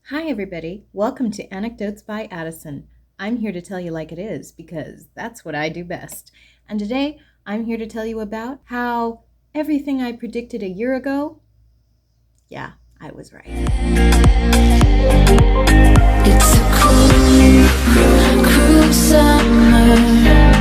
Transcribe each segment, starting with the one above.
Hi, everybody. Welcome to Anecdotes by Addison. I'm here to tell you like it is because that's what I do best. And today, I'm here to tell you about how everything I predicted a year ago, yeah, I was right. It's a cruel summer.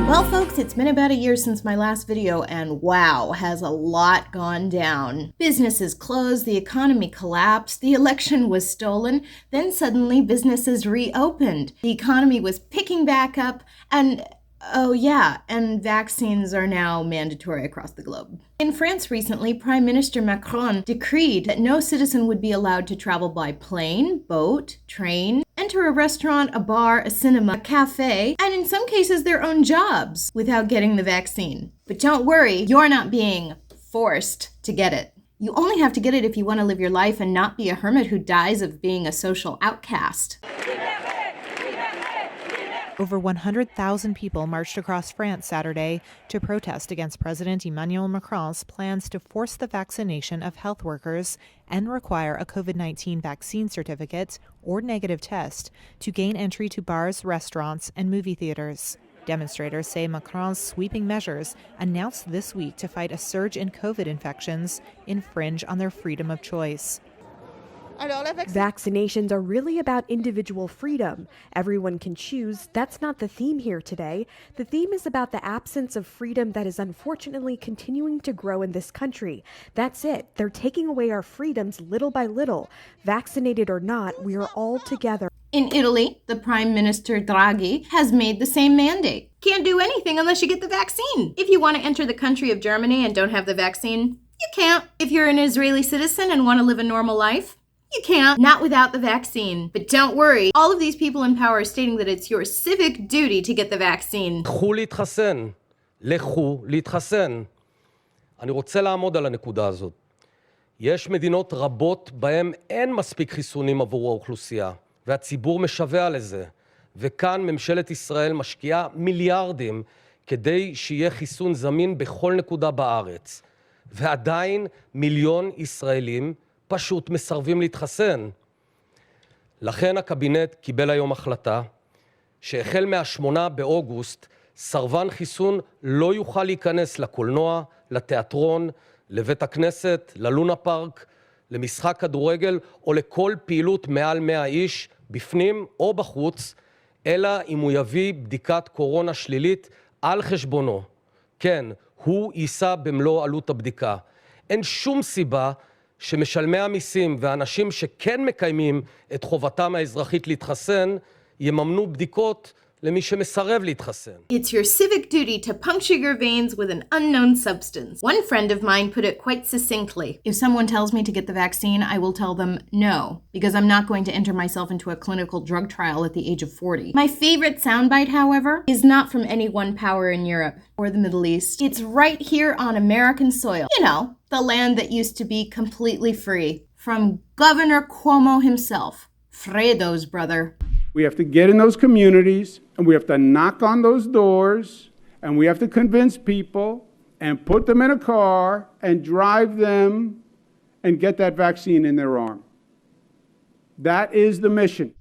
Well, folks, it's been about a year since my last video, and wow, has a lot gone down. Businesses closed, the economy collapsed, the election was stolen, then suddenly businesses reopened. The economy was picking back up, and oh yeah, and vaccines are now mandatory across the globe. In France recently, Prime Minister Macron decreed that no citizen would be allowed to travel by plane, boat, train, enter a restaurant, a bar, a cinema, a cafe, and in some cases their own jobs without getting the vaccine. But don't worry, you're not being forced to get it. You only have to get it if you want to live your life and not be a hermit who dies of being a social outcast. Over 100,000 people marched across France Saturday to protest against President Emmanuel Macron's plans to force the vaccination of health workers and require a COVID-19 vaccine certificate or negative test to gain entry to bars, restaurants, and movie theaters. Demonstrators say Macron's sweeping measures announced this week to fight a surge in COVID infections infringe on their freedom of choice. Vaccinations are really about individual freedom. Everyone can choose. That's not the theme here today. The theme is about the absence of freedom that is unfortunately continuing to grow in this country. That's it. They're taking away our freedoms little by little. Vaccinated or not, we are all together. In Italy, the Prime Minister Draghi has made the same mandate. Can't do anything unless you get the vaccine. If you want to enter the country of Germany and don't have the vaccine, you can't. If you're an Israeli citizen and want to live a normal life, you can't, not without the vaccine. But don't worry, all of these people in power are stating that it's your civic duty to get the vaccine. לכו להתחסן, לכו להתחסן. אני רוצה לעמוד על הנקודה הזאת. יש מדינות רבות בהן אין מספיק חיסונים עבור האוכלוסייה, והציבור משווע לזה. וכאן ממשלת ישראל משקיעה מיליארדים כדי שיהיה חיסון זמין בכל נקודה בארץ. ועדיין מיליון ישראלים פשוט מסרבים להתחסן. לכן הקבינט קיבל היום החלטה שהחל מה-8 באוגוסט סרבן חיסון לא יוכל להיכנס לקולנוע, לתיאטרון, לבית הכנסת, ללונה פארק, למשחק כדורגל או לכל פעילות מעל 100 איש בפנים או בחוץ, אלא אם הוא יביא בדיקת קורונה שלילית על חשבונו. כן, הוא יישא במלוא עלות הבדיקה. אין שום סיבה שמשלמי המיסים ואנשים שכן מקיימים את חובתם האזרחית להתחסן, יממנו בדיקות למי שמסרב להתחסן. It's your civic duty to puncture your veins with an unknown substance. One friend of mine put it quite succinctly. If someone tells me to get the vaccine, I will tell them no, because I'm not going to enter myself into a clinical drug trial at the age of 40. My favorite soundbite, however, is not from any one power in Europe or the Middle East. It's right here on American soil. You know, the land that used to be completely free. From Governor Cuomo himself, Fredo's brother. We have to get in those communities, and we have to knock on those doors, and we have to convince people and put them in a car and drive them and get that vaccine in their arm. That is the mission.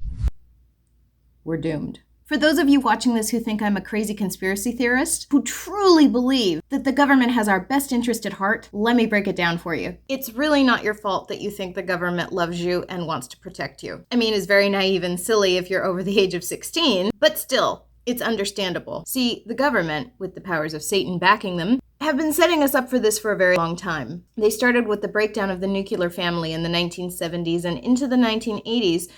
We're doomed. For those of you watching this who think I'm a crazy conspiracy theorist, who truly believe that the government has our best interest at heart, let me break it down for you. It's really not your fault that you think the government loves you and wants to protect you. I mean, it's very naive and silly if you're over the age of 16, but still, it's understandable. See, the government, with the powers of Satan backing them, have been setting us up for this for a very long time. They started with the breakdown of the nuclear family in the 1970s and into the 1980s,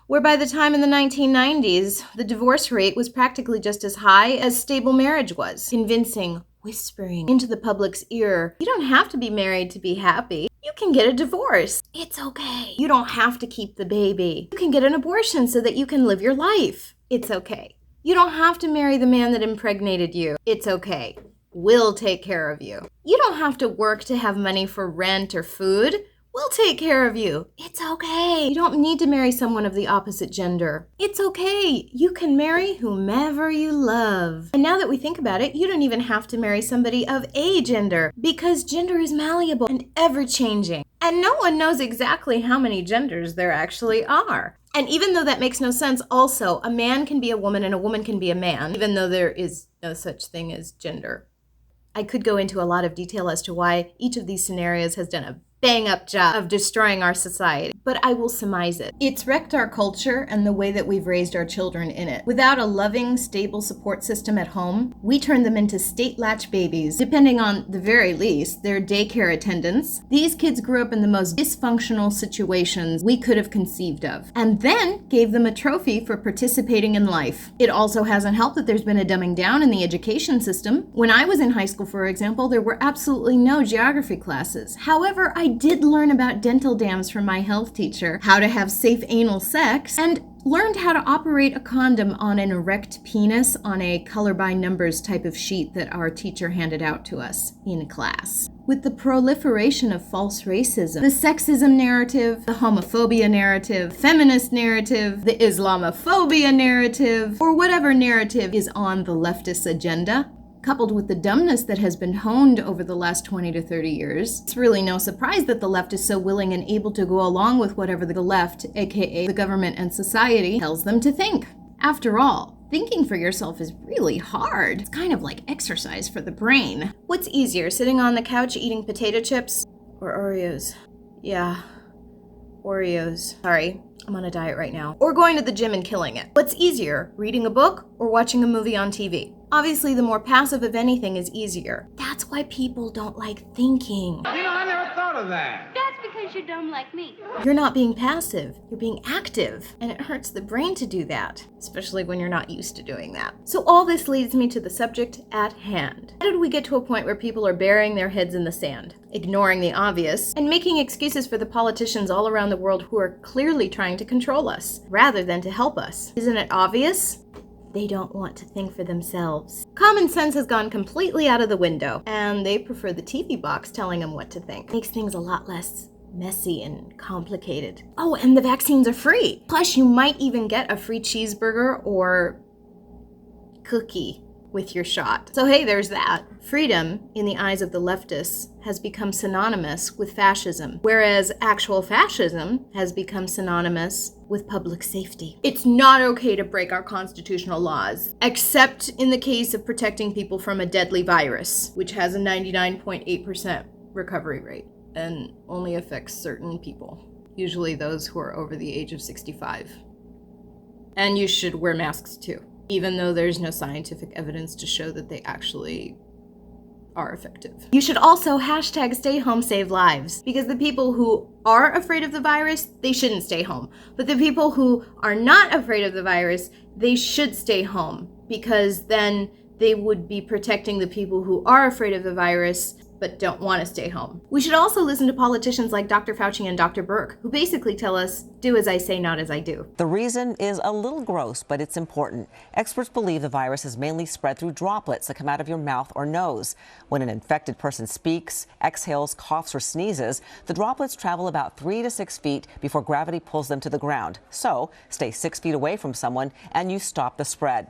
where by the time in the 1990s, the divorce rate was practically just as high as stable marriage was, convincing, whispering into the public's ear, you don't have to be married to be happy. You can get a divorce. It's okay. You don't have to keep the baby. You can get an abortion so that you can live your life. It's okay. You don't have to marry the man that impregnated you. It's okay. We'll take care of you. You don't have to work to have money for rent or food. We'll take care of you. It's okay. You don't need to marry someone of the opposite gender. It's okay. You can marry whomever you love. And now that we think about it, you don't even have to marry somebody of a gender because gender is malleable and ever-changing. And no one knows exactly how many genders there actually are. And even though that makes no sense, also, a man can be a woman and a woman can be a man, even though there is no such thing as gender. I could go into a lot of detail as to why each of these scenarios has done a bang-up job of destroying our society, but I will surmise it. It's wrecked our culture and the way that we've raised our children in it. Without a loving, stable support system at home, we turn them into state latch babies, depending on, the very least, their daycare attendance. These kids grew up in the most dysfunctional situations we could have conceived of, and then gave them a trophy for participating in life. It also hasn't helped that there's been a dumbing down in the education system. When I was in high school, for example, there were absolutely no geography classes. However, I did learn about dental dams from my health teacher, how to have safe anal sex, and learned how to operate a condom on an erect penis on a color by numbers type of sheet that our teacher handed out to us in class. With the proliferation of false racism, the sexism narrative, the homophobia narrative, feminist narrative, the Islamophobia narrative, or whatever narrative is on the leftist agenda, coupled with the dumbness that has been honed over the last 20 to 30 years, it's really no surprise that the left is so willing and able to go along with whatever the left, aka the government and society, tells them to think. After all, thinking for yourself is really hard. It's kind of like exercise for the brain. What's easier, sitting on the couch eating potato chips or Oreos? Yeah, Oreos. Sorry, I'm on a diet right now. Or going to the gym and killing it. What's easier, reading a book or watching a movie on TV? Obviously, the more passive of anything is easier. That's why people don't like thinking. I never thought of that. That's because you're dumb like me. You're not being passive, you're being active. And it hurts the brain to do that, especially when you're not used to doing that. So all this leads me to the subject at hand. How did we get to a point where people are burying their heads in the sand, ignoring the obvious, and making excuses for the politicians all around the world who are clearly trying to control us, rather than to help us? Isn't it obvious? They don't want to think for themselves. Common sense has gone completely out of the window, and they prefer the TV box telling them what to think. Makes things a lot less messy and complicated. Oh, and the vaccines are free. Plus, you might even get a free cheeseburger or cookie with your shot. So hey, there's that. Freedom, in the eyes of the leftists, has become synonymous with fascism, whereas actual fascism has become synonymous with public safety. It's not okay to break our constitutional laws, except in the case of protecting people from a deadly virus, which has a 99.8% recovery rate and only affects certain people, usually those who are over the age of 65. And you should wear masks too, even though there's no scientific evidence to show that they actually are effective. You should also hashtag stay home save lives, because the people who are afraid of the virus, they shouldn't stay home. But the people who are not afraid of the virus, they should stay home, because then they would be protecting the people who are afraid of the virus but don't want to stay home. We should also listen to politicians like Dr. Fauci and Dr. Birx, who basically tell us, do as I say, not as I do. The reason is a little gross, but it's important. Experts believe the virus is mainly spread through droplets that come out of your mouth or nose. When an infected person speaks, exhales, coughs, or sneezes, the droplets travel about 3 to 6 feet before gravity pulls them to the ground. So stay 6 feet away from someone and you stop the spread.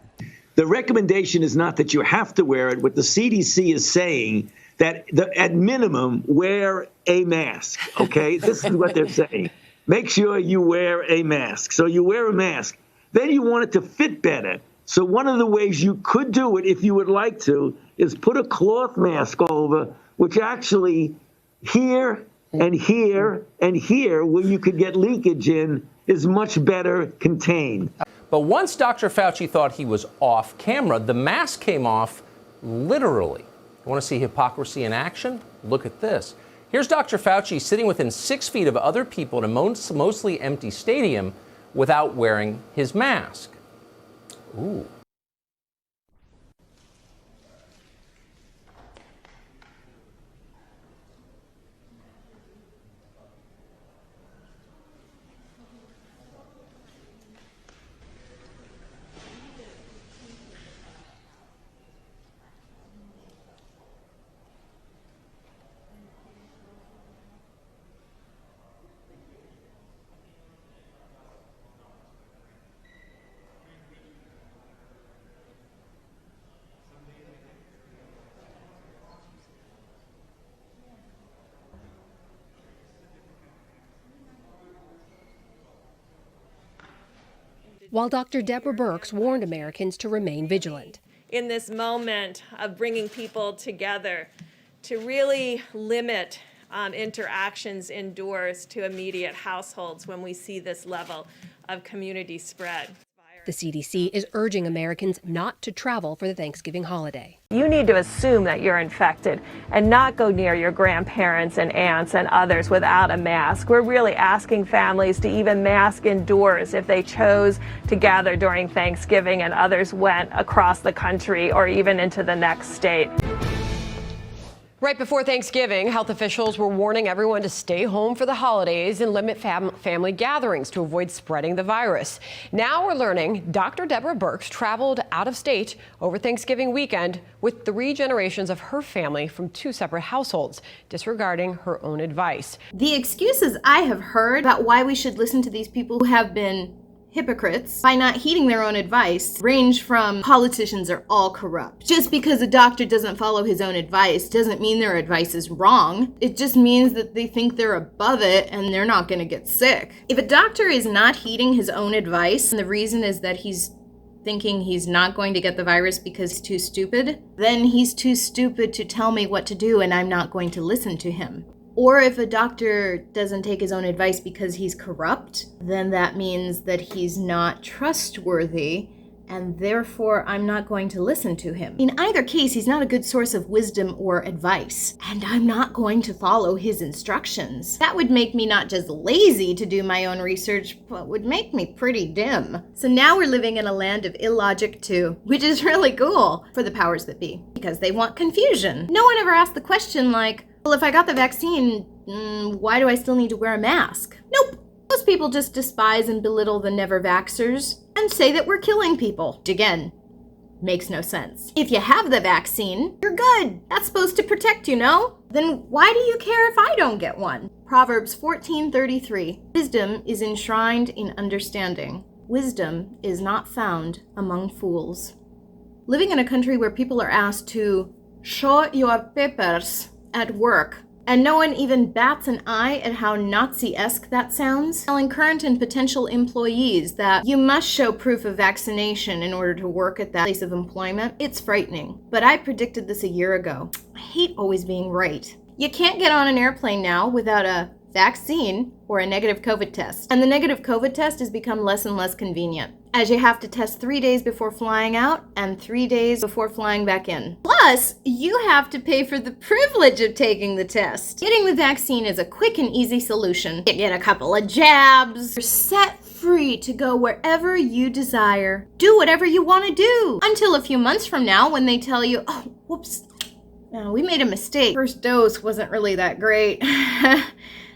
The recommendation is not that you have to wear it. What the CDC is saying that at minimum, wear a mask, okay? This is what they're saying. Make sure you wear a mask. So you wear a mask. Then you want it to fit better. So one of the ways you could do it, if you would like to, is put a cloth mask over, which actually here and here and here, where you could get leakage in, is much better contained. But once Dr. Fauci thought he was off camera, the mask came off literally. You want to see hypocrisy in action? Look at this. Here's Dr. Fauci sitting within 6 feet of other people in a mostly empty stadium without wearing his mask. Ooh. while Dr. Deborah Birx warned Americans to remain vigilant. In this moment of bringing people together, to really limit interactions indoors to immediate households when we see this level of community spread. The CDC is urging Americans not to travel for the Thanksgiving holiday. You need to assume that you're infected and not go near your grandparents and aunts and others without a mask. We're really asking families to even mask indoors if they chose to gather during Thanksgiving and others went across the country or even into the next state. Right before Thanksgiving, health officials were warning everyone to stay home for the holidays and limit family gatherings to avoid spreading the virus. Now we're learning Dr. Deborah Birx traveled out of state over Thanksgiving weekend with 3 generations of her family from 2 separate households, disregarding her own advice. The excuses I have heard about why we should listen to these people who have been hypocrites by not heeding their own advice range from politicians are all corrupt. Just because a doctor doesn't follow his own advice doesn't mean their advice is wrong. It just means that they think they're above it and they're not going to get sick. If a doctor is not heeding his own advice and the reason is that he's thinking he's not going to get the virus because he's too stupid, then he's too stupid to tell me what to do and I'm not going to listen to him. Or if a doctor doesn't take his own advice because he's corrupt, then that means that he's not trustworthy, and therefore I'm not going to listen to him. In either case, he's not a good source of wisdom or advice, and I'm not going to follow his instructions. That would make me not just lazy to do my own research, but would make me pretty dim. So now we're living in a land of illogic too, which is really cool for the powers that be, because they want confusion. No one ever asked the question like, well, if I got the vaccine, why do I still need to wear a mask? Nope. Most people just despise and belittle the never-vaxxers and say that we're killing people. Which again, makes no sense. If you have the vaccine, you're good. That's supposed to protect you, no? Then why do you care if I don't get one? Proverbs 14:33. Wisdom is enshrined in understanding. Wisdom is not found among fools. Living in a country where people are asked to show your papers at work, and no one even bats an eye at how Nazi-esque that sounds, telling current and potential employees that you must show proof of vaccination in order to work at that place of employment, it's frightening. But I predicted this a year ago. I hate always being right. You can't get on an airplane now without a vaccine or a negative COVID test. And the negative COVID test has become less and less convenient, as you have to test 3 days before flying out and 3 days before flying back in. Plus, you have to pay for the privilege of taking the test. Getting the vaccine is a quick and easy solution. You get a couple of jabs. You're set free to go wherever you desire. Do whatever you want to do. Until a few months from now when they tell you, oh, whoops, no, we made a mistake. First dose wasn't really that great.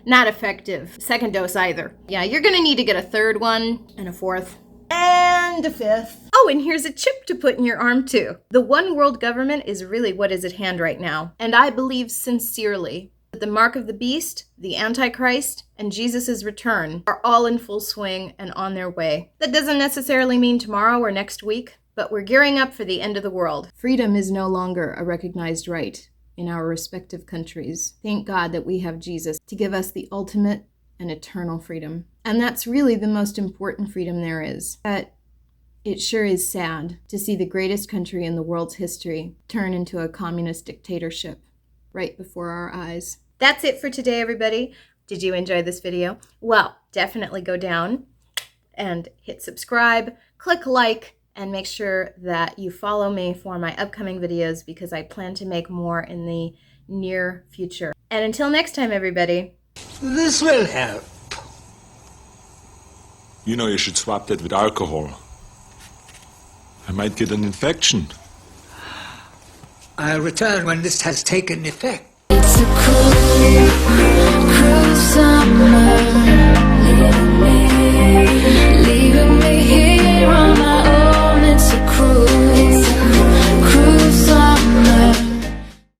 Not effective. Second dose either. Yeah, you're gonna need to get a third one and a fourth. And a fifth. Oh, and here's a chip to put in your arm too. The one world government is really what is at hand right now. And I believe sincerely that the mark of the beast, the Antichrist, and Jesus' return are all in full swing and on their way. That doesn't necessarily mean tomorrow or next week, but we're gearing up for the end of the world. Freedom is no longer a recognized right in our respective countries. Thank God that we have Jesus to give us the ultimate and eternal freedom. And that's really the most important freedom there is. But it sure is sad to see the greatest country in the world's history turn into a communist dictatorship right before our eyes. That's it for today, everybody. Did you enjoy this video? Well, definitely go down and hit subscribe, click like, and make sure that you follow me for my upcoming videos because I plan to make more in the near future. And until next time, everybody. This will help. You know, you should swap that with alcohol. I might get an infection. I'll return when this has taken effect. It's a cruel, gruesome